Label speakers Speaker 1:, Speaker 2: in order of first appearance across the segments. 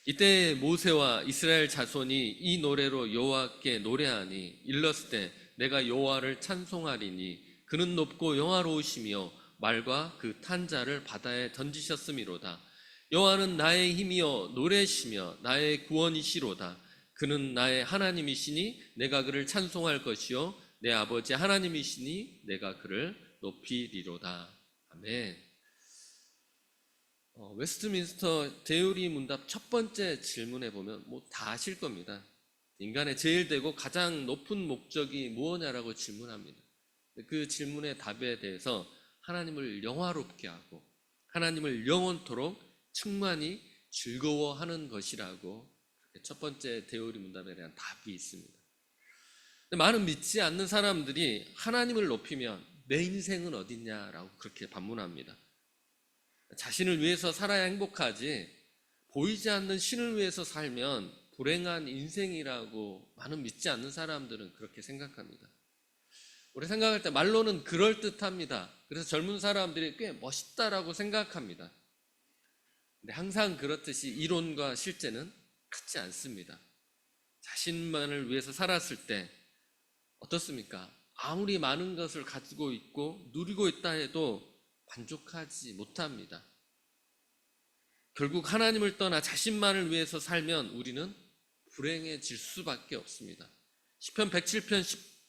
Speaker 1: 이때 모세와 이스라엘 자손이 이 노래로 여호와께 노래하니 일렀을 때 내가 여호와를 찬송하리니 그는 높고 영화로우시며 말과 그 탄 자를 바다에 던지셨음이로다. 여호와는 나의 힘이여 노래시며 나의 구원이시로다. 그는 나의 하나님이시니 내가 그를 찬송할 것이요 내 아버지 하나님이시니 내가 그를 높이리로다. 아멘. 웨스트민스터 대요리 문답 첫 번째 질문에 보면 뭐 다 아실 겁니다. 인간의 제일 되고 가장 높은 목적이 무엇냐라고 질문합니다. 그 질문의 답에 대해서 하나님을 영화롭게 하고 하나님을 영원토록 충만히 즐거워하는 것이라고 첫 번째 대요리 문답에 대한 답이 있습니다. 많은 믿지 않는 사람들이 하나님을 높이면 내 인생은 어딨냐라고 그렇게 반문합니다. 자신을 위해서 살아야 행복하지 보이지 않는 신을 위해서 살면 불행한 인생이라고 많은 믿지 않는 사람들은 그렇게 생각합니다. 우리 생각할 때 말로는 그럴듯합니다. 그래서 젊은 사람들이 꽤 멋있다라고 생각합니다. 근데 항상 그렇듯이 이론과 실제는 같지 않습니다. 자신만을 위해서 살았을 때 어떻습니까? 아무리 많은 것을 가지고 있고 누리고 있다 해도 만족하지 못합니다. 결국 하나님을 떠나 자신만을 위해서 살면 우리는 불행해질 수밖에 없습니다. 시편 107편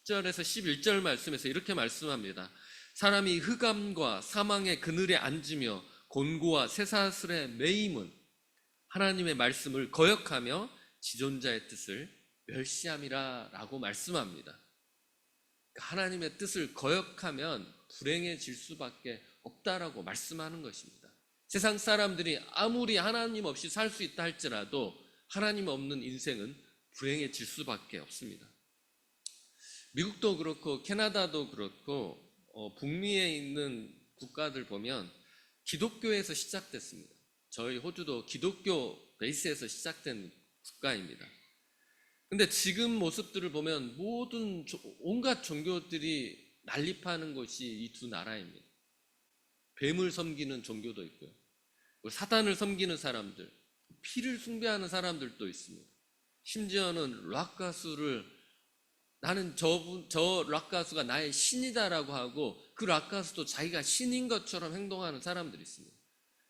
Speaker 1: 10절에서 11절 말씀에서 이렇게 말씀합니다. 사람이 흑암과 사망의 그늘에 앉으며 곤고와 쇠사슬에 매임은 하나님의 말씀을 거역하며 지존자의 뜻을 멸시함이라 라고 말씀합니다. 하나님의 뜻을 거역하면 불행해질 수밖에 없다라고 말씀하는 것입니다. 세상 사람들이 아무리 하나님 없이 살 수 있다 할지라도 하나님 없는 인생은 불행해질 수밖에 없습니다. 미국도 그렇고 캐나다도 그렇고 북미에 있는 국가들 보면 기독교에서 시작됐습니다. 저희 호주도 기독교 베이스에서 시작된 국가입니다. 근데 지금 모습들을 보면 모든 온갖 종교들이 난립하는 곳이 이 두 나라입니다. 뱀을 섬기는 종교도 있고요. 사단을 섬기는 사람들, 피를 숭배하는 사람들도 있습니다. 심지어는 락 가수를 나는 저 락 가수가 나의 신이다라고 하고 그 락 가수도 자기가 신인 것처럼 행동하는 사람들이 있습니다.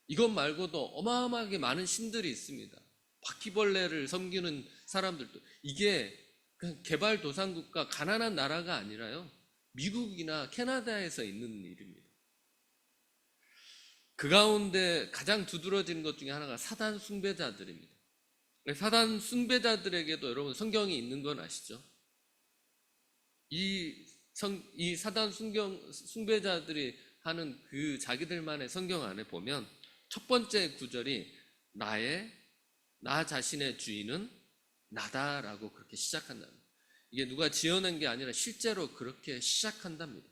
Speaker 1: 이것 말고도 어마어마하게 많은 신들이 있습니다. 바퀴벌레를 섬기는 사람들도. 이게 그냥 개발도상국가 가난한 나라가 아니라요, 미국이나 캐나다에서 있는 일입니다. 그 가운데 가장 두드러지는 것 중에 하나가 사단 숭배자들입니다. 사단 숭배자들에게도 여러분 성경이 있는 건 아시죠? 이 사단 숭배자들이 하는 그 자기들만의 성경 안에 보면 첫 번째 구절이 나 자신의 주인은 나다라고 그렇게 시작한답니다. 이게 누가 지어낸 게 아니라 실제로 그렇게 시작한답니다.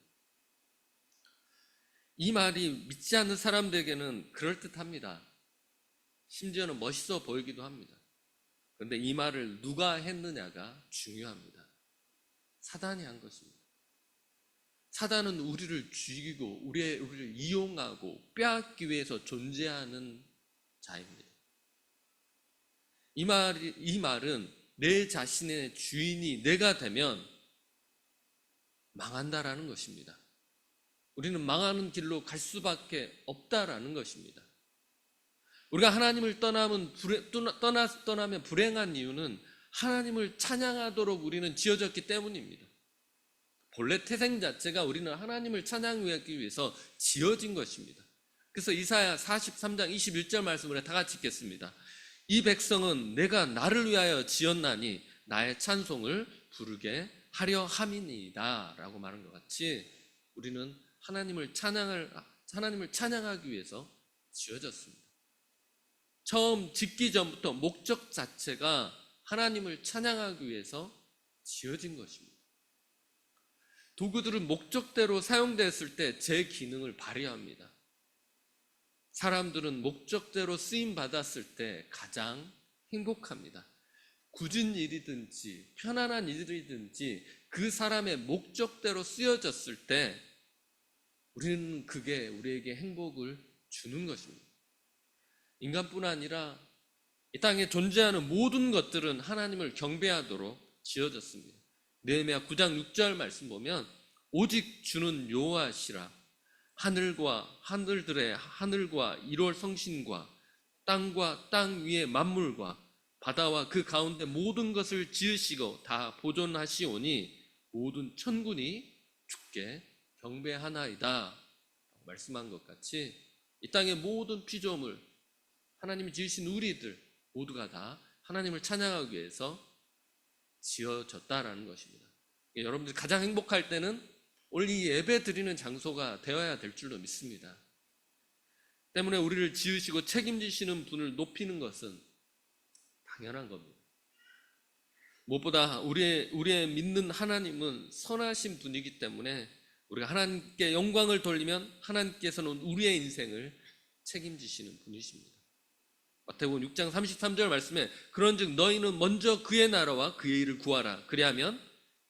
Speaker 1: 이 말이 믿지 않는 사람들에게는 그럴듯합니다. 심지어는 멋있어 보이기도 합니다. 그런데 이 말을 누가 했느냐가 중요합니다. 사단이 한 것입니다. 사단은 우리를 죽이고 우리를 이용하고 빼앗기 위해서 존재하는 자입니다. 이 말은 내 자신의 주인이 내가 되면 망한다라는 것입니다. 우리는 망하는 길로 갈 수밖에 없다라는 것입니다. 우리가 하나님을 떠나면 불행한 이유는 하나님을 찬양하도록 우리는 지어졌기 때문입니다. 본래 태생 자체가 우리는 하나님을 찬양하기 위해서 지어진 것입니다. 그래서 이사야 43장 21절 말씀을 다 같이 읽겠습니다. 이 백성은 내가 나를 위하여 지었나니 나의 찬송을 부르게 하려 함이니이다 라고 말한 것 같이 우리는 하나님을 찬양하기 위해서 지어졌습니다. 처음 짓기 전부터 목적 자체가 하나님을 찬양하기 위해서 지어진 것입니다. 도구들은 목적대로 사용됐을 때 제 기능을 발휘합니다. 사람들은 목적대로 쓰임 받았을 때 가장 행복합니다. 굳은 일이든지 편안한 일이든지 그 사람의 목적대로 쓰여졌을 때 우리는 그게 우리에게 행복을 주는 것입니다. 인간뿐 아니라 이 땅에 존재하는 모든 것들은 하나님을 경배하도록 지어졌습니다. 느헤미야 9장 6절 말씀 보면 오직 주는 여호와시라. 하늘과 하늘들의 하늘과 1월 성신과 땅과 땅 위의 만물과 바다와 그 가운데 모든 것을 지으시고 다 보존하시오니 모든 천군이 주께 경배하나이다 말씀한 것 같이 이 땅의 모든 피조물, 하나님이 지으신 우리들 모두가 다 하나님을 찬양하기 위해서 지어졌다라는 것입니다. 여러분들이 가장 행복할 때는 오늘 이 예배 드리는 장소가 되어야 될 줄로 믿습니다. 때문에 우리를 지으시고 책임지시는 분을 높이는 것은 당연한 겁니다. 무엇보다 우리의 믿는 하나님은 선하신 분이기 때문에 우리가 하나님께 영광을 돌리면 하나님께서는 우리의 인생을 책임지시는 분이십니다. 마태복음 6장 33절 말씀에 그런즉 너희는 먼저 그의 나라와 그의 일을 구하라. 그리하면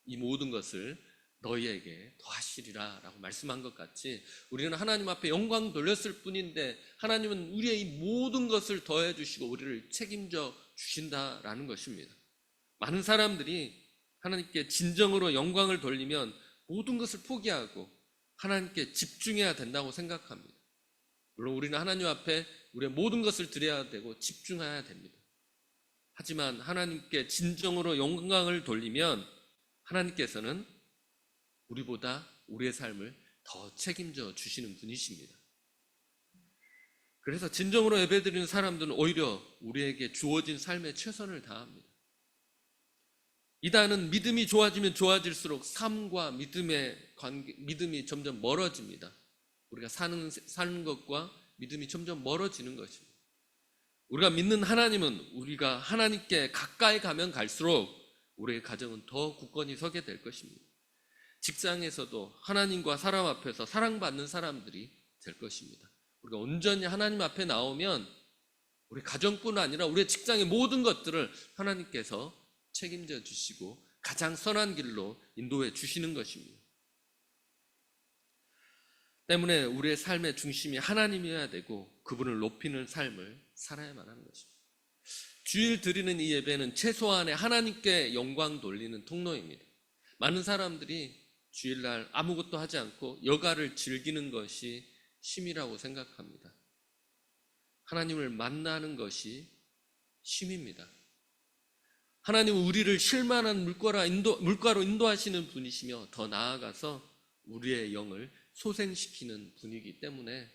Speaker 1: 이 모든 것을 너희에게 더하시리라 라고 말씀한 것 같이 우리는 하나님 앞에 영광 돌렸을 뿐인데 하나님은 우리의 이 모든 것을 더해 주시고 우리를 책임져 주신다라는 것입니다. 많은 사람들이 하나님께 진정으로 영광을 돌리면 모든 것을 포기하고 하나님께 집중해야 된다고 생각합니다. 물론 우리는 하나님 앞에 우리의 모든 것을 드려야 되고 집중해야 됩니다. 하지만 하나님께 진정으로 영광을 돌리면 하나님께서는 우리보다 우리의 삶을 더 책임져 주시는 분이십니다. 그래서 진정으로 예배드리는 사람들은 오히려 우리에게 주어진 삶에 최선을 다합니다. 이단은 믿음이 좋아지면 좋아질수록 삶과 믿음이 점점 멀어집니다. 우리가 사는 것과 믿음이 점점 멀어지는 것입니다. 우리가 믿는 하나님은 우리가 하나님께 가까이 가면 갈수록 우리의 가정은 더 굳건히 서게 될 것입니다. 직장에서도 하나님과 사람 앞에서 사랑받는 사람들이 될 것입니다. 우리가 온전히 하나님 앞에 나오면 우리 가정뿐 아니라 우리의 직장의 모든 것들을 하나님께서 책임져 주시고 가장 선한 길로 인도해 주시는 것입니다. 때문에 우리의 삶의 중심이 하나님이어야 되고 그분을 높이는 삶을 살아야만 하는 것입니다. 주일 드리는 이 예배는 최소한의 하나님께 영광 돌리는 통로입니다. 많은 사람들이 주일날 아무것도 하지 않고 여가를 즐기는 것이 쉼이라고 생각합니다. 하나님을 만나는 것이 쉼입니다. 하나님은 우리를 쉴만한 물가로 인도하시는 분이시며 더 나아가서 우리의 영을 소생시키는 분이기 때문에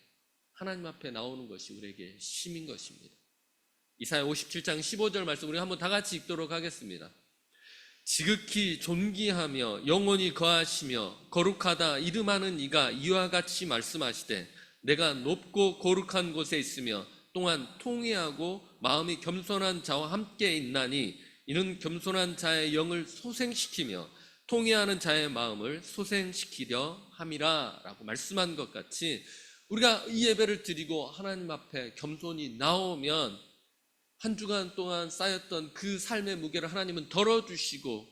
Speaker 1: 하나님 앞에 나오는 것이 우리에게 쉼인 것입니다. 이사야 57장 15절 말씀 우리 한번 다 같이 읽도록 하겠습니다. 지극히 존귀하며 영원히 거하시며 거룩하다 이름하는 이가 이와 같이 말씀하시되 내가 높고 거룩한 곳에 있으며 또한 통회하고 마음이 겸손한 자와 함께 있나니 이는 겸손한 자의 영을 소생시키며 통회하는 자의 마음을 소생시키려 함이라 라고 말씀한 것 같이 우리가 이 예배를 드리고 하나님 앞에 겸손히 나오면 한 주간 동안 쌓였던 그 삶의 무게를 하나님은 덜어주시고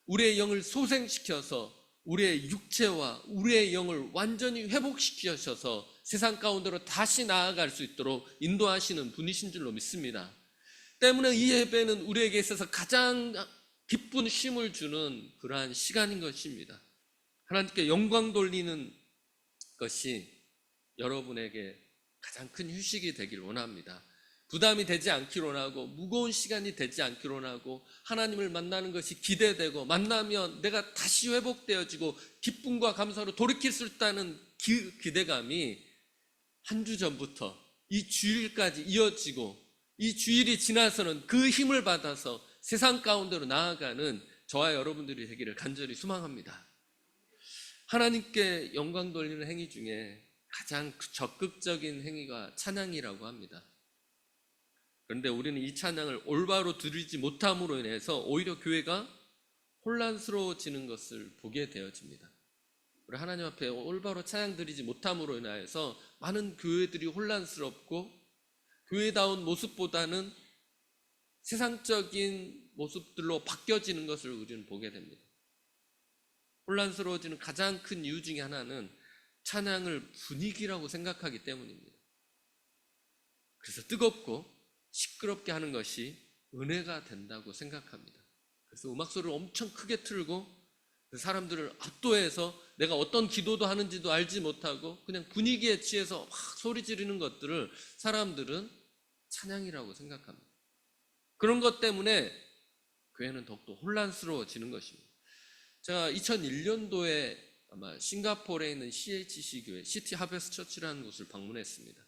Speaker 1: 우리의 영을 소생시켜서 우리의 육체와 우리의 영을 완전히 회복시키셔서 세상 가운데로 다시 나아갈 수 있도록 인도하시는 분이신 줄로 믿습니다. 때문에 이 예배는 우리에게 있어서 가장 기쁜 쉼을 주는 그러한 시간인 것입니다. 하나님께 영광 돌리는 것이 여러분에게 가장 큰 휴식이 되길 원합니다. 부담이 되지 않기를 원하고 무거운 시간이 되지 않기를 원하고 하나님을 만나는 것이 기대되고 만나면 내가 다시 회복되어지고 기쁨과 감사로 돌이킬 수 있다는 기대감이 한 주 전부터 이 주일까지 이어지고 이 주일이 지나서는 그 힘을 받아서 세상 가운데로 나아가는 저와 여러분들이 되기를 간절히 소망합니다. 하나님께 영광 돌리는 행위 중에 가장 적극적인 행위가 찬양이라고 합니다. 그런데 우리는 이 찬양을 올바로 드리지 못함으로 인해서 오히려 교회가 혼란스러워지는 것을 보게 되어집니다. 우리 하나님 앞에 올바로 찬양 드리지 못함으로 인하여서 많은 교회들이 혼란스럽고 교회다운 모습보다는 세상적인 모습들로 바뀌어지는 것을 우리는 보게 됩니다. 혼란스러워지는 가장 큰 이유 중에 하나는 찬양을 분위기라고 생각하기 때문입니다. 그래서 뜨겁고 시끄럽게 하는 것이 은혜가 된다고 생각합니다. 그래서 음악 소리를 엄청 크게 틀고 사람들을 압도해서 내가 어떤 기도도 하는지도 알지 못하고 그냥 분위기에 취해서 막 소리 지르는 것들을 사람들은 찬양이라고 생각합니다. 그런 것 때문에 교회는 더욱더 혼란스러워지는 것입니다. 제가 2001년도에 아마 싱가포르에 있는 CHC 교회, 시티 하베스트 처치라는 곳을 방문했습니다.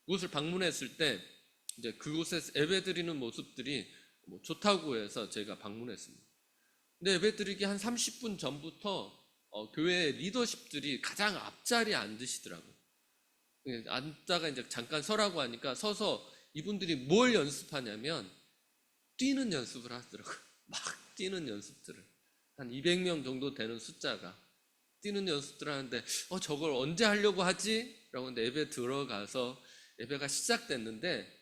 Speaker 1: 그곳을 방문했을 때 이제 그곳에서 예배드리는 모습들이 좋다고 해서 제가 방문했습니다. 근데 예배드리기 한 30분 전부터 교회 리더십들이 가장 앞자리에 앉으시더라고요. 앉다가 이제 잠깐 서라고 하니까 서서 이분들이 뭘 연습하냐면 뛰는 연습을 하더라고요. 막 뛰는 연습들을. 한 200명 정도 되는 숫자가 뛰는 연습들을 하는데 저걸 언제 하려고 하지? 라고 하는데 예배 들어가서 예배가 시작됐는데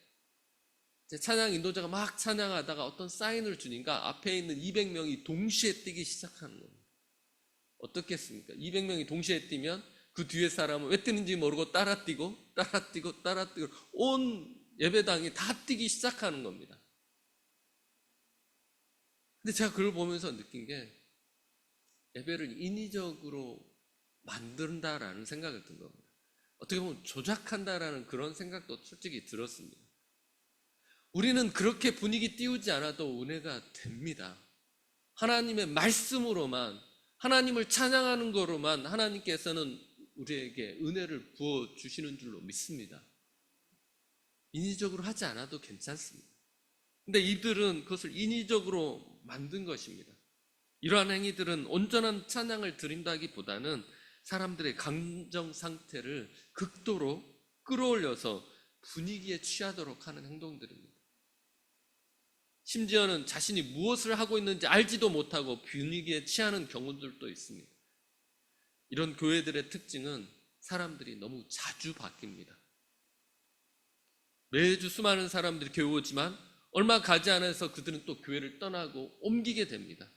Speaker 1: 찬양 인도자가 막 찬양하다가 어떤 사인을 주니까 앞에 있는 200명이 동시에 뛰기 시작하는 겁니다. 어떻겠습니까? 200명이 동시에 뛰면 그 뒤에 사람은 왜 뛰는지 모르고 따라 뛰고 온 예배당이 다 뛰기 시작하는 겁니다. 근데 제가 그걸 보면서 느낀 게 예배를 인위적으로 만든다라는 생각을 든 겁니다. 어떻게 보면 조작한다라는 그런 생각도 솔직히 들었습니다. 우리는 그렇게 분위기 띄우지 않아도 은혜가 됩니다. 하나님의 말씀으로만, 하나님을 찬양하는 거로만 하나님께서는 우리에게 은혜를 부어주시는 줄로 믿습니다. 인위적으로 하지 않아도 괜찮습니다. 근데 이들은 그것을 인위적으로 만든 것입니다. 이러한 행위들은 온전한 찬양을 드린다기보다는 사람들의 감정 상태를 극도로 끌어올려서 분위기에 취하도록 하는 행동들입니다. 심지어는 자신이 무엇을 하고 있는지 알지도 못하고 분위기에 취하는 경우들도 있습니다. 이런 교회들의 특징은 사람들이 너무 자주 바뀝니다. 매주 수많은 사람들이 교회 오지만 얼마 가지 않아서 그들은 또 교회를 떠나고 옮기게 됩니다.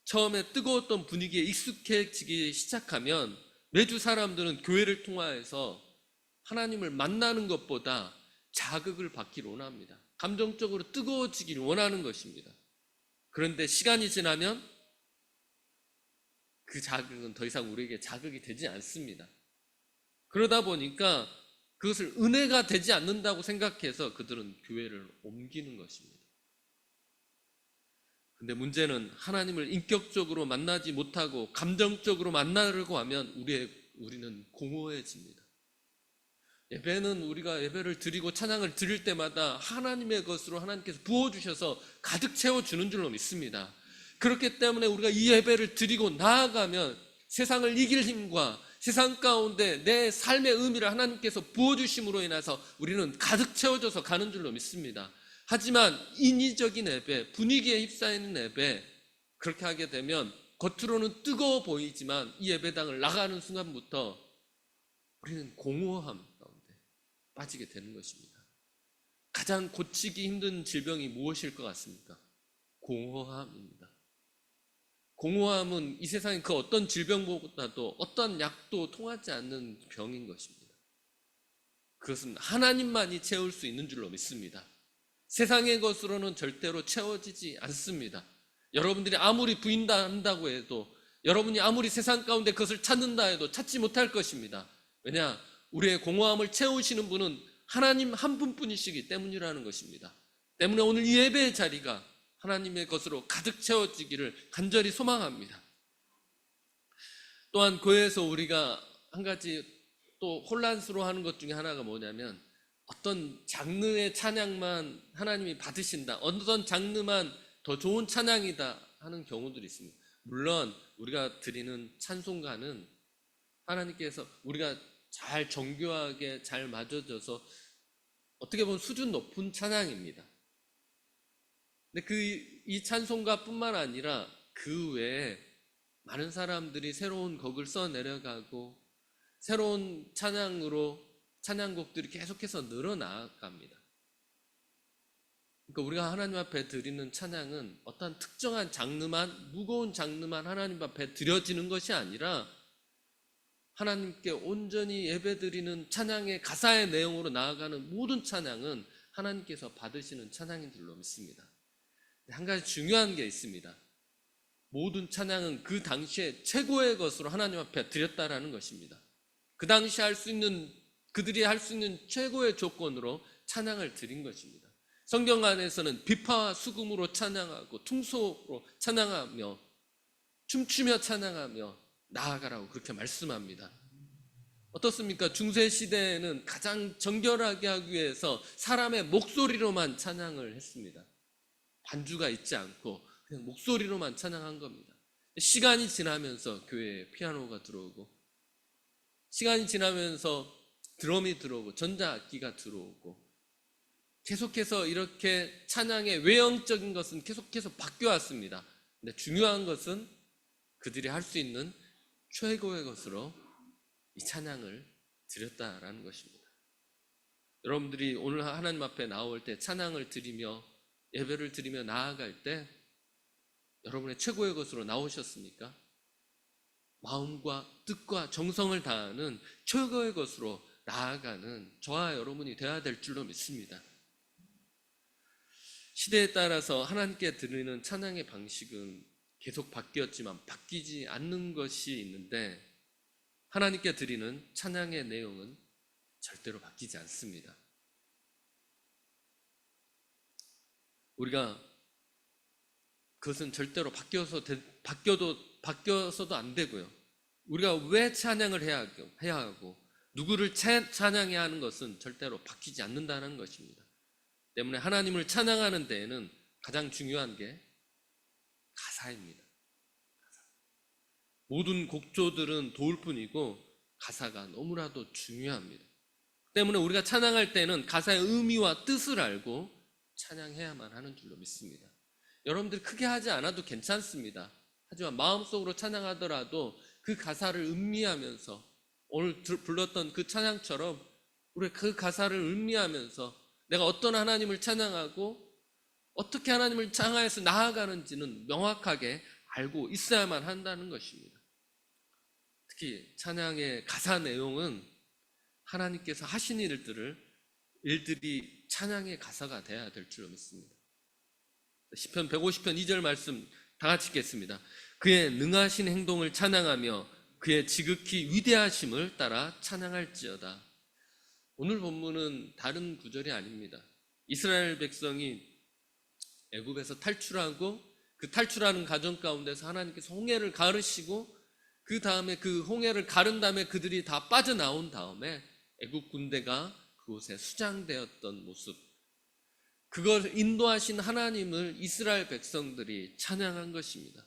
Speaker 1: 처음에 뜨거웠던 분위기에 익숙해지기 시작하면 매주 사람들은 교회를 통하여서 하나님을 만나는 것보다 자극을 받기를 원합니다. 감정적으로 뜨거워지기를 원하는 것입니다. 그런데 시간이 지나면 그 자극은 더 이상 우리에게 자극이 되지 않습니다. 그러다 보니까 그것을 은혜가 되지 않는다고 생각해서 그들은 교회를 옮기는 것입니다. 근데 문제는 하나님을 인격적으로 만나지 못하고 감정적으로 만나려고 하면 우리는 공허해집니다. 예배는 우리가 예배를 드리고 찬양을 드릴 때마다 하나님의 것으로 하나님께서 부어주셔서 가득 채워주는 줄로 믿습니다. 그렇기 때문에 우리가 이 예배를 드리고 나아가면 세상을 이길 힘과 세상 가운데 내 삶의 의미를 하나님께서 부어주심으로 인해서 우리는 가득 채워져서 가는 줄로 믿습니다. 하지만 인위적인 예배, 분위기에 휩싸이는 예배, 그렇게 하게 되면 겉으로는 뜨거워 보이지만 이 예배당을 나가는 순간부터 우리는 공허함 가운데 빠지게 되는 것입니다. 가장 고치기 힘든 질병이 무엇일 것 같습니까? 공허함입니다. 공허함은 이 세상의 그 어떤 질병보다도 어떤 약도 통하지 않는 병인 것입니다. 그것은 하나님만이 채울 수 있는 줄로 믿습니다. 세상의 것으로는 절대로 채워지지 않습니다. 여러분들이 아무리 부인한다고 해도, 여러분이 아무리 세상 가운데 그것을 찾는다 해도 찾지 못할 것입니다. 왜냐? 우리의 공허함을 채우시는 분은 하나님 한 분뿐이시기 때문이라는 것입니다. 때문에 오늘 이 예배의 자리가 하나님의 것으로 가득 채워지기를 간절히 소망합니다. 또한 교회에서 우리가 한 가지 또 혼란스러워하는 것 중에 하나가 뭐냐면, 어떤 장르의 찬양만 하나님이 받으신다, 어떤 장르만 더 좋은 찬양이다 하는 경우들이 있습니다. 물론 우리가 드리는 찬송가는 하나님께서 우리가 잘 정교하게 잘 맞춰져서 어떻게 보면 수준 높은 찬양입니다. 근데 이 찬송가뿐만 아니라 그 외에 많은 사람들이 새로운 곡을 써내려가고 새로운 찬양곡들이 계속해서 늘어나갑니다. 그러니까 우리가 하나님 앞에 드리는 찬양은 어떤 특정한 장르만, 무거운 장르만 하나님 앞에 드려지는 것이 아니라 하나님께 온전히 예배드리는 찬양의 가사의 내용으로 나아가는 모든 찬양은 하나님께서 받으시는 찬양인 줄로 믿습니다. 한 가지 중요한 게 있습니다. 모든 찬양은 그 당시에 최고의 것으로 하나님 앞에 드렸다라는 것입니다. 그 당시에 그들이 할 수 있는 최고의 조건으로 찬양을 드린 것입니다. 성경 안에서는 비파와 수금으로 찬양하고 퉁소로 찬양하며 춤추며 찬양하며 나아가라고 그렇게 말씀합니다. 어떻습니까? 중세 시대에는 가장 정결하게 하기 위해서 사람의 목소리로만 찬양을 했습니다. 반주가 있지 않고 그냥 목소리로만 찬양한 겁니다. 시간이 지나면서 교회에 피아노가 들어오고, 시간이 지나면서 드럼이 들어오고, 전자악기가 들어오고, 계속해서 이렇게 찬양의 외형적인 것은 계속해서 바뀌어왔습니다. 근데 중요한 것은 그들이 할 수 있는 최고의 것으로 이 찬양을 드렸다라는 것입니다. 여러분들이 오늘 하나님 앞에 나올 때 찬양을 드리며 예배를 드리며 나아갈 때 여러분의 최고의 것으로 나오셨습니까? 마음과 뜻과 정성을 다하는 최고의 것으로 나아가는 저와 여러분이 되어야 될 줄로 믿습니다. 시대에 따라서 하나님께 드리는 찬양의 방식은 계속 바뀌었지만 바뀌지 않는 것이 있는데, 하나님께 드리는 찬양의 내용은 절대로 바뀌지 않습니다. 우리가 그것은 절대로 바뀌어서도 안 되고요. 우리가 왜 찬양을 해야 하고 누구를 찬양해야 하는 것은 절대로 바뀌지 않는다는 것입니다. 때문에 하나님을 찬양하는 데에는 가장 중요한 게 가사입니다. 모든 곡조들은 도울 뿐이고 가사가 너무나도 중요합니다. 때문에 우리가 찬양할 때는 가사의 의미와 뜻을 알고 찬양해야만 하는 줄로 믿습니다. 여러분들이 크게 하지 않아도 괜찮습니다. 하지만 마음속으로 찬양하더라도 그 가사를 음미하면서, 오늘 불렀던 그 찬양처럼 우리 그 가사를 음미하면서 내가 어떤 하나님을 찬양하고 어떻게 하나님을 찬양해서 나아가는지는 명확하게 알고 있어야만 한다는 것입니다. 특히 찬양의 가사 내용은 하나님께서 하신 일들이 찬양의 가사가 되어야 될 줄로 믿습니다. 시편 150편 2절 말씀 다 같이 읽겠습니다. 그의 능하신 행동을 찬양하며 그의 지극히 위대하심을 따라 찬양할지어다. 오늘 본문은 다른 구절이 아닙니다. 이스라엘 백성이 애굽에서 탈출하고 그 탈출하는 과정 가운데서 하나님께서 홍해를 가르시고, 그 다음에 그 홍해를 가른 다음에 그들이 다 빠져나온 다음에 애굽 군대가 그곳에 수장되었던 모습, 그걸 인도하신 하나님을 이스라엘 백성들이 찬양한 것입니다.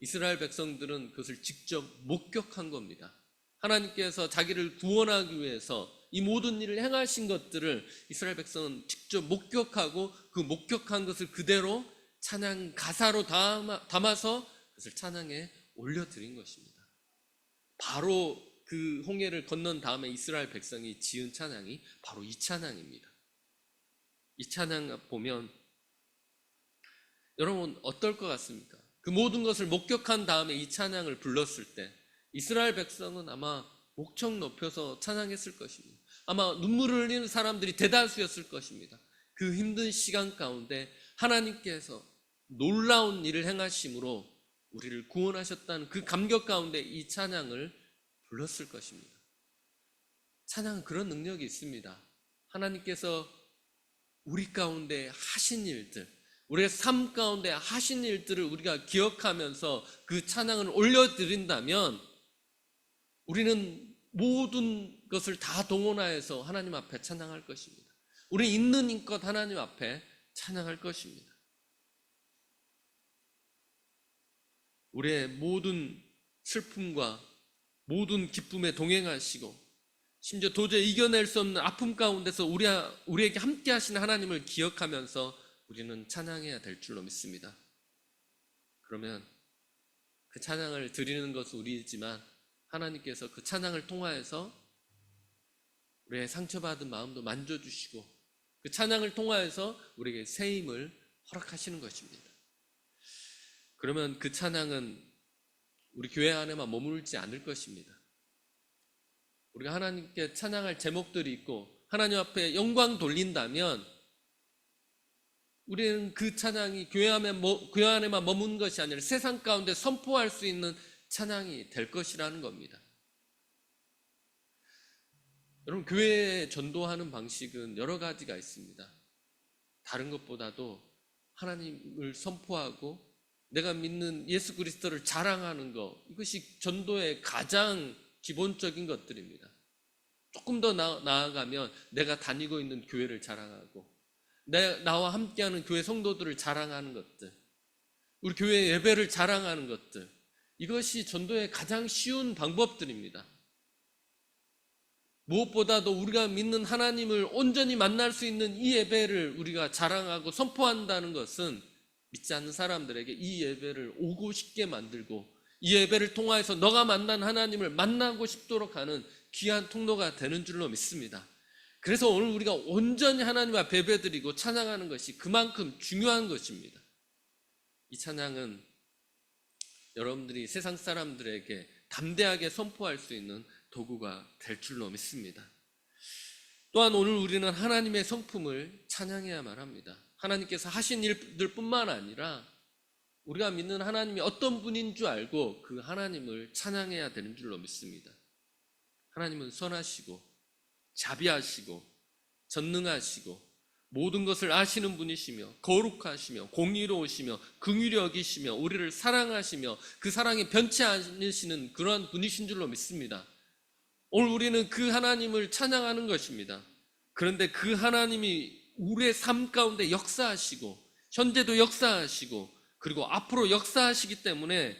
Speaker 1: 이스라엘 백성들은 그것을 직접 목격한 겁니다. 하나님께서 자기를 구원하기 위해서 이 모든 일을 행하신 것들을 이스라엘 백성은 직접 목격하고 그 목격한 것을 그대로 찬양 가사로 담아서 그것을 찬양에 올려드린 것입니다. 바로 그 홍해를 건넌 다음에 이스라엘 백성이 지은 찬양이 바로 이 찬양입니다. 이 찬양 보면 여러분 어떨 것 같습니까? 그 모든 것을 목격한 다음에 이 찬양을 불렀을 때 이스라엘 백성은 아마 목청 높여서 찬양했을 것입니다. 아마 눈물을 흘리는 사람들이 대다수였을 것입니다. 그 힘든 시간 가운데 하나님께서 놀라운 일을 행하심으로 우리를 구원하셨다는 그 감격 가운데 이 찬양을 불렀을 것입니다. 찬양은 그런 능력이 있습니다. 하나님께서 우리 가운데 하신 일들, 우리의 삶 가운데 하신 일들을 우리가 기억하면서 그 찬양을 올려드린다면 우리는 모든 것을 다 동원하여서 하나님 앞에 찬양할 것입니다. 우리 있는 힘껏 하나님 앞에 찬양할 것입니다. 우리의 모든 슬픔과 모든 기쁨에 동행하시고 심지어 도저히 이겨낼 수 없는 아픔 가운데서 우리에게 함께 하시는 하나님을 기억하면서 우리는 찬양해야 될 줄로 믿습니다. 그러면 그 찬양을 드리는 것은 우리이지만 하나님께서 그 찬양을 통하여서 우리의 상처받은 마음도 만져주시고 그 찬양을 통하여서 우리에게 새 힘을 허락하시는 것입니다. 그러면 그 찬양은 우리 교회 안에만 머물지 않을 것입니다. 우리가 하나님께 찬양할 제목들이 있고 하나님 앞에 영광 돌린다면 우리는 그 찬양이 교회 안에만 머문 것이 아니라 세상 가운데 선포할 수 있는 찬양이 될 것이라는 겁니다. 여러분, 교회에 전도하는 방식은 여러 가지가 있습니다. 다른 것보다도 하나님을 선포하고 내가 믿는 예수 그리스도를 자랑하는 것, 이것이 전도의 가장 기본적인 것들입니다. 조금 더 나아가면 내가 다니고 있는 교회를 자랑하고 나와 함께하는 교회 성도들을 자랑하는 것들, 우리 교회 예배를 자랑하는 것들, 이것이 전도의 가장 쉬운 방법들입니다. 무엇보다도 우리가 믿는 하나님을 온전히 만날 수 있는 이 예배를 우리가 자랑하고 선포한다는 것은 믿지 않는 사람들에게 이 예배를 오고 싶게 만들고 이 예배를 통하여서 너가 만난 하나님을 만나고 싶도록 하는 귀한 통로가 되는 줄로 믿습니다. 그래서 오늘 우리가 온전히 하나님 앞에 예배드리고 찬양하는 것이 그만큼 중요한 것입니다. 이 찬양은 여러분들이 세상 사람들에게 담대하게 선포할 수 있는 도구가 될 줄로 믿습니다. 또한 오늘 우리는 하나님의 성품을 찬양해야만 합니다. 하나님께서 하신 일들 뿐만 아니라 우리가 믿는 하나님이 어떤 분인 줄 알고 그 하나님을 찬양해야 되는 줄로 믿습니다. 하나님은 선하시고 자비하시고 전능하시고 모든 것을 아시는 분이시며 거룩하시며 공의로우시며 긍휼히 여기시며 우리를 사랑하시며 그 사랑이 변치 않으시는 그러한 분이신 줄로 믿습니다. 오늘 우리는 그 하나님을 찬양하는 것입니다. 그런데 그 하나님이 우리의 삶 가운데 역사하시고 현재도 역사하시고 그리고 앞으로 역사하시기 때문에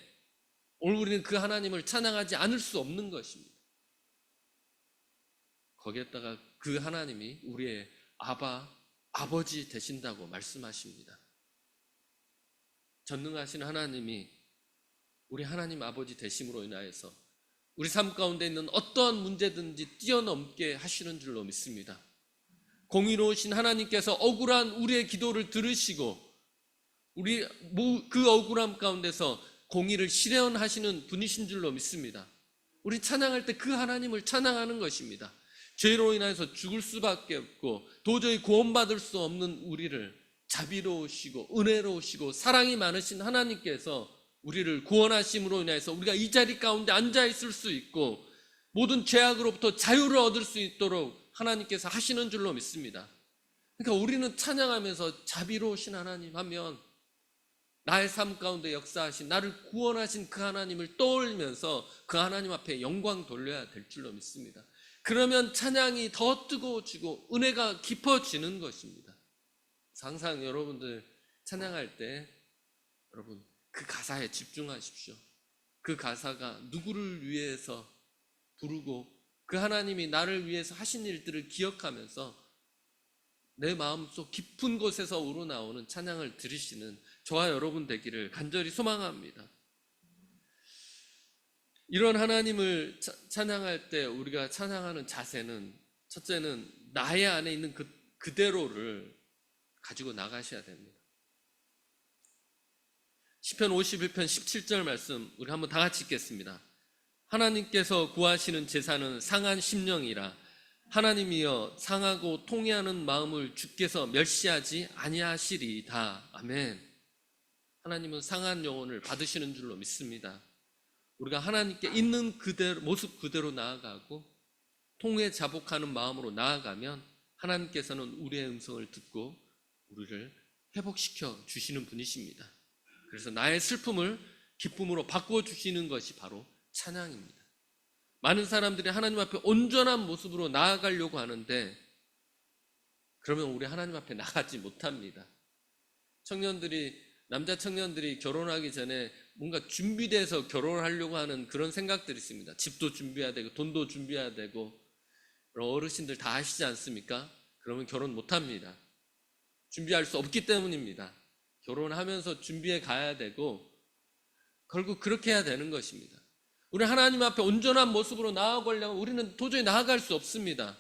Speaker 1: 오늘 우리는 그 하나님을 찬양하지 않을 수 없는 것입니다. 거기에다가 그 하나님이 우리의 아버지 되신다고 말씀하십니다. 전능하신 하나님이 우리 하나님 아버지 되심으로 인하여서 우리 삶 가운데 있는 어떠한 문제든지 뛰어넘게 하시는 줄로 믿습니다. 공의로우신 하나님께서 억울한 우리의 기도를 들으시고 우리 그 억울함 가운데서 공의를 실현하시는 분이신 줄로 믿습니다. 우리 찬양할 때 그 하나님을 찬양하는 것입니다. 죄로 인해서 죽을 수밖에 없고 도저히 구원받을 수 없는 우리를 자비로우시고 은혜로우시고 사랑이 많으신 하나님께서 우리를 구원하심으로 인해서 우리가 이 자리 가운데 앉아 있을 수 있고 모든 죄악으로부터 자유를 얻을 수 있도록 하나님께서 하시는 줄로 믿습니다. 그러니까 우리는 찬양하면서 자비로우신 하나님 하면 나의 삶 가운데 역사하신 나를 구원하신 그 하나님을 떠올리면서 그 하나님 앞에 영광 돌려야 될 줄로 믿습니다. 그러면 찬양이 더 뜨거워지고 은혜가 깊어지는 것입니다. 항상 여러분들 찬양할 때 여러분 그 가사에 집중하십시오. 그 가사가 누구를 위해서 부르고 그 하나님이 나를 위해서 하신 일들을 기억하면서 내 마음속 깊은 곳에서 우러나오는 찬양을 들으시는 저와 여러분 되기를 간절히 소망합니다. 이런 하나님을 찬양할 때 우리가 찬양하는 자세는 첫째는 나의 안에 있는 그대로를 가지고 나가셔야 됩니다. 시편 51편 17절 말씀 우리 한번 다 같이 읽겠습니다. 하나님께서 구하시는 제사는 상한 심령이라 하나님이여 상하고 통회하는 마음을 주께서 멸시하지 아니하시리이다. 아멘. 하나님은 상한 영혼을 받으시는 줄로 믿습니다. 우리가 하나님께 있는 그대로 모습 그대로 나아가고 통회 자복하는 마음으로 나아가면 하나님께서는 우리의 음성을 듣고 우리를 회복시켜 주시는 분이십니다. 그래서 나의 슬픔을 기쁨으로 바꿔주시는 것이 바로 찬양입니다. 많은 사람들이 하나님 앞에 온전한 모습으로 나아가려고 하는데 그러면 우리 하나님 앞에 나가지 못합니다. 남자 청년들이 결혼하기 전에 뭔가 준비돼서 결혼하려고 하는 그런 생각들이 있습니다. 집도 준비해야 되고 돈도 준비해야 되고 어르신들 다 아시지 않습니까? 그러면 결혼 못합니다. 준비할 수 없기 때문입니다. 결혼하면서 준비해 가야 되고 결국 그렇게 해야 되는 것입니다. 우리 하나님 앞에 온전한 모습으로 나아가려면 우리는 도저히 나아갈 수 없습니다.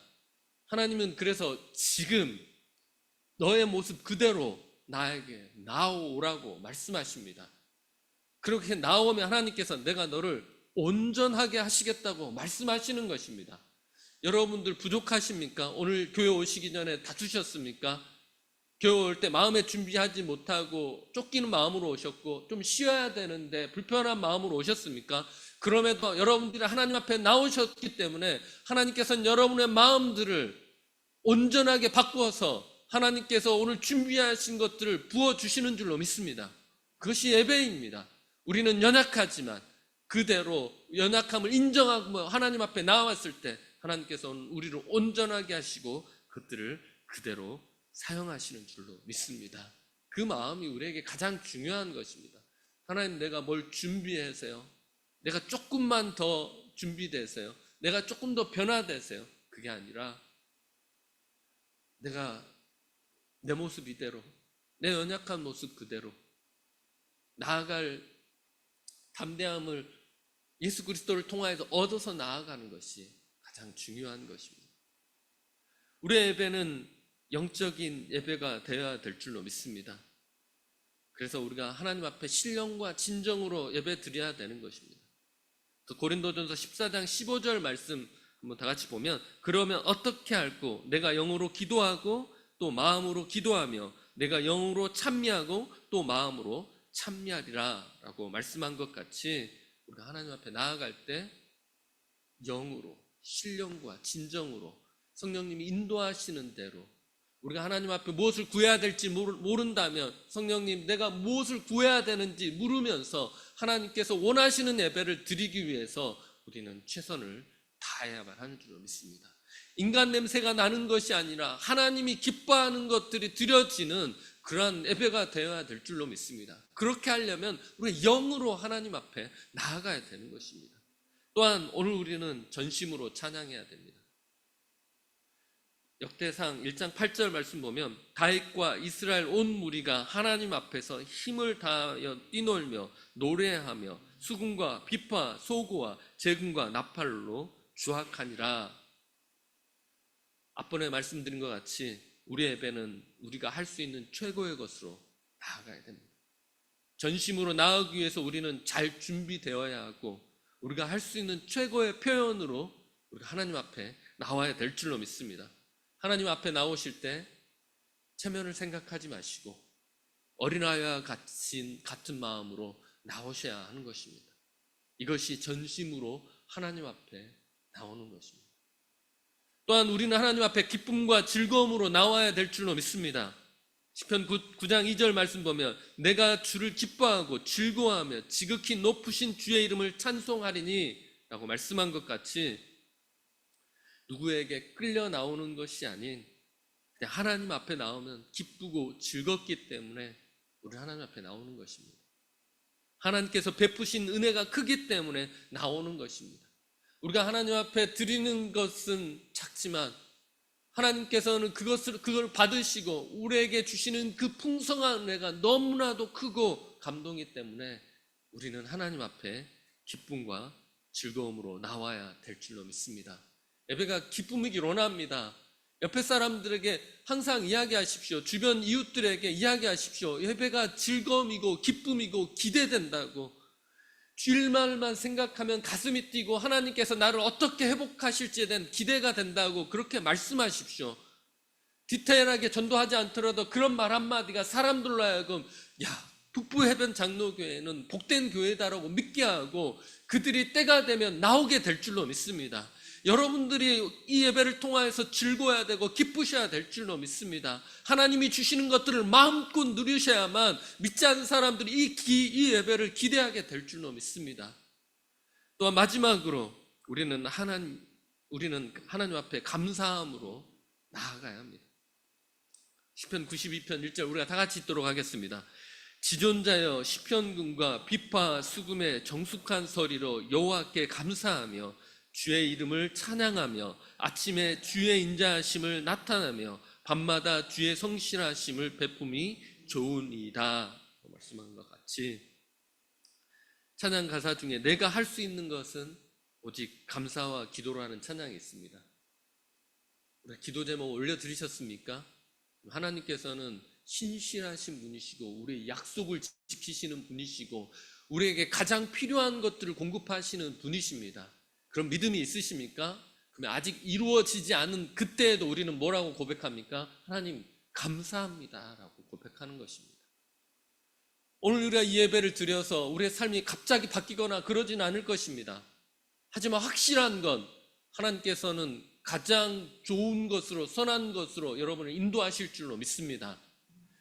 Speaker 1: 하나님은 그래서 지금 너의 모습 그대로 나에게 나오라고 말씀하십니다. 그렇게 나오면 하나님께서 내가 너를 온전하게 하시겠다고 말씀하시는 것입니다. 여러분들 부족하십니까? 오늘 교회 오시기 전에 다투셨습니까? 교회 올 때 마음에 준비하지 못하고 쫓기는 마음으로 오셨고 좀 쉬어야 되는데 불편한 마음으로 오셨습니까? 그럼에도 여러분들이 하나님 앞에 나오셨기 때문에 하나님께서는 여러분의 마음들을 온전하게 바꾸어서 하나님께서 오늘 준비하신 것들을 부어주시는 줄로 믿습니다. 그것이 예배입니다. 우리는 연약하지만 그대로 연약함을 인정하고 하나님 앞에 나왔을 때 하나님께서 우리를 온전하게 하시고 그것들을 그대로 사용하시는 줄로 믿습니다. 그 마음이 우리에게 가장 중요한 것입니다. 하나님, 내가 뭘 준비하세요? 내가 조금만 더 준비되세요? 내가 조금 더 변화되세요? 그게 아니라 내가 내 모습 이대로, 내 연약한 모습 그대로 나아갈 담대함을 예수 그리스도를 통하여서 얻어서 나아가는 것이 가장 중요한 것입니다. 우리의 예배는 영적인 예배가 되어야 될 줄로 믿습니다. 그래서 우리가 하나님 앞에 신령과 진정으로 예배 드려야 되는 것입니다. 고린도전서 14장 15절 말씀 한번 다 같이 보면, 그러면 어떻게 할꼬? 내가 영으로 기도하고 또 마음으로 기도하며 내가 영으로 찬미하고 또 마음으로 찬미하리라 라고 말씀한 것 같이 우리가 하나님 앞에 나아갈 때 영으로, 신령과 진정으로 성령님이 인도하시는 대로 우리가 하나님 앞에 무엇을 구해야 될지 모른다면 성령님, 내가 무엇을 구해야 되는지 물으면서 하나님께서 원하시는 예배를 드리기 위해서 우리는 최선을 다해야만 하는 줄로 믿습니다. 인간 냄새가 나는 것이 아니라 하나님이 기뻐하는 것들이 드려지는 그러한 예배가 되어야 될 줄로 믿습니다. 그렇게 하려면 우리가 영으로 하나님 앞에 나아가야 되는 것입니다. 또한 오늘 우리는 전심으로 찬양해야 됩니다. 역대상 1장 8절 말씀 보면, 다윗과 이스라엘 온 무리가 하나님 앞에서 힘을 다하여 뛰놀며 노래하며 수금과 비파, 소고와 제금과 나팔로 주악하니라. 앞번에 말씀드린 것 같이 우리의 예배는 우리가 할 수 있는 최고의 것으로 나아가야 됩니다. 전심으로 나아가기 위해서 우리는 잘 준비되어야 하고 우리가 할 수 있는 최고의 표현으로 우리가 하나님 앞에 나와야 될 줄로 믿습니다. 하나님 앞에 나오실 때 체면을 생각하지 마시고 어린아이와 같은 마음으로 나오셔야 하는 것입니다. 이것이 전심으로 하나님 앞에 나오는 것입니다. 또한 우리는 하나님 앞에 기쁨과 즐거움으로 나와야 될 줄로 믿습니다. 시편 9장 2절 말씀 보면, 내가 주를 기뻐하고 즐거워하며 지극히 높으신 주의 이름을 찬송하리니 라고 말씀한 것 같이 누구에게 끌려 나오는 것이 아닌 그냥 하나님 앞에 나오면 기쁘고 즐겁기 때문에 우리 하나님 앞에 나오는 것입니다. 하나님께서 베푸신 은혜가 크기 때문에 나오는 것입니다. 우리가 하나님 앞에 드리는 것은 작지만 하나님께서는 그걸 받으시고 우리에게 주시는 그 풍성한 은혜가 너무나도 크고 감동이기 때문에 우리는 하나님 앞에 기쁨과 즐거움으로 나와야 될 줄로 믿습니다. 예배가 기쁨이길 원합니다. 옆에 사람들에게 항상 이야기하십시오. 주변 이웃들에게 이야기하십시오. 예배가 즐거움이고 기쁨이고 기대된다고. 주일날만 생각하면 가슴이 뛰고 하나님께서 나를 어떻게 회복하실지에 대한 기대가 된다고 그렇게 말씀하십시오. 디테일하게 전도하지 않더라도 그런 말 한마디가 사람들로 하여금 북부해변 장로교회는 복된 교회다라고 믿게 하고 그들이 때가 되면 나오게 될 줄로 믿습니다. 여러분들이 이 예배를 통하여서 즐거워야 되고 기쁘셔야 될 줄로 믿습니다. 하나님이 주시는 것들을 마음껏 누리셔야만 믿지 않는 사람들이 이 예배를 기대하게 될 줄로 믿습니다. 또한 마지막으로 우리는 하나님 앞에 감사함으로 나아가야 합니다. 시편 92편 1절 우리가 다 같이 읽도록 하겠습니다. 지존자여 시편금과 비파 수금의 정숙한 소리로 여호와께 감사하며 주의 이름을 찬양하며 아침에 주의 인자하심을 나타내며 밤마다 주의 성실하심을 베품이 좋으니이다 말씀한 것 같이 찬양 가사 중에 내가 할 수 있는 것은 오직 감사와 기도라는 찬양이 있습니다. 기도 제목 올려드리셨습니까? 하나님께서는 신실하신 분이시고 우리의 약속을 지키시는 분이시고 우리에게 가장 필요한 것들을 공급하시는 분이십니다. 그런 믿음이 있으십니까? 그러면 아직 이루어지지 않은 그때에도 우리는 뭐라고 고백합니까? 하나님 감사합니다 라고 고백하는 것입니다. 오늘 우리가 이 예배를 드려서 우리의 삶이 갑자기 바뀌거나 그러진 않을 것입니다. 하지만 확실한 건 하나님께서는 가장 좋은 것으로, 선한 것으로 여러분을 인도하실 줄로 믿습니다.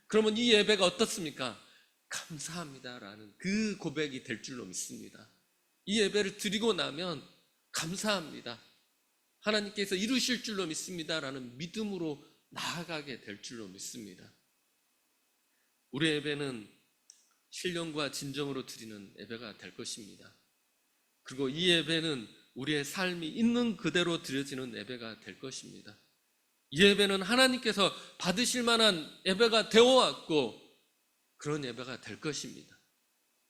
Speaker 1: 그러면 이 예배가 어떻습니까? 감사합니다라는 그 고백이 될 줄로 믿습니다. 이 예배를 드리고 나면 감사합니다, 하나님께서 이루실 줄로 믿습니다라는 믿음으로 나아가게 될 줄로 믿습니다. 우리 예배는 신령과 진정으로 드리는 예배가 될 것입니다. 그리고 이 예배는 우리의 삶이 있는 그대로 드려지는 예배가 될 것입니다. 이 예배는 하나님께서 받으실 만한 예배가 되어왔고 그런 예배가 될 것입니다.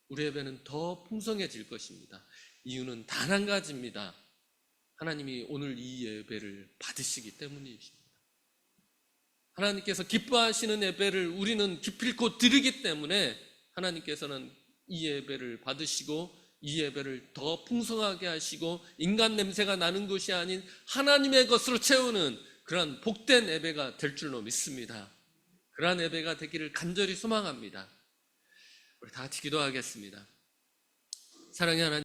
Speaker 1: 우리 예배는 더 풍성해질 것입니다. 이유는 단 한 가지입니다. 하나님이 오늘 이 예배를 받으시기 때문이십니다. 하나님께서 기뻐하시는 예배를 우리는 기필코 드리기 때문에 하나님께서는 이 예배를 받으시고 이 예배를 더 풍성하게 하시고 인간 냄새가 나는 것이 아닌 하나님의 것으로 채우는 그러한 복된 예배가 될 줄로 믿습니다. 그러한 예배가 되기를 간절히 소망합니다. 우리 다 같이 기도하겠습니다. 사랑의 하나님,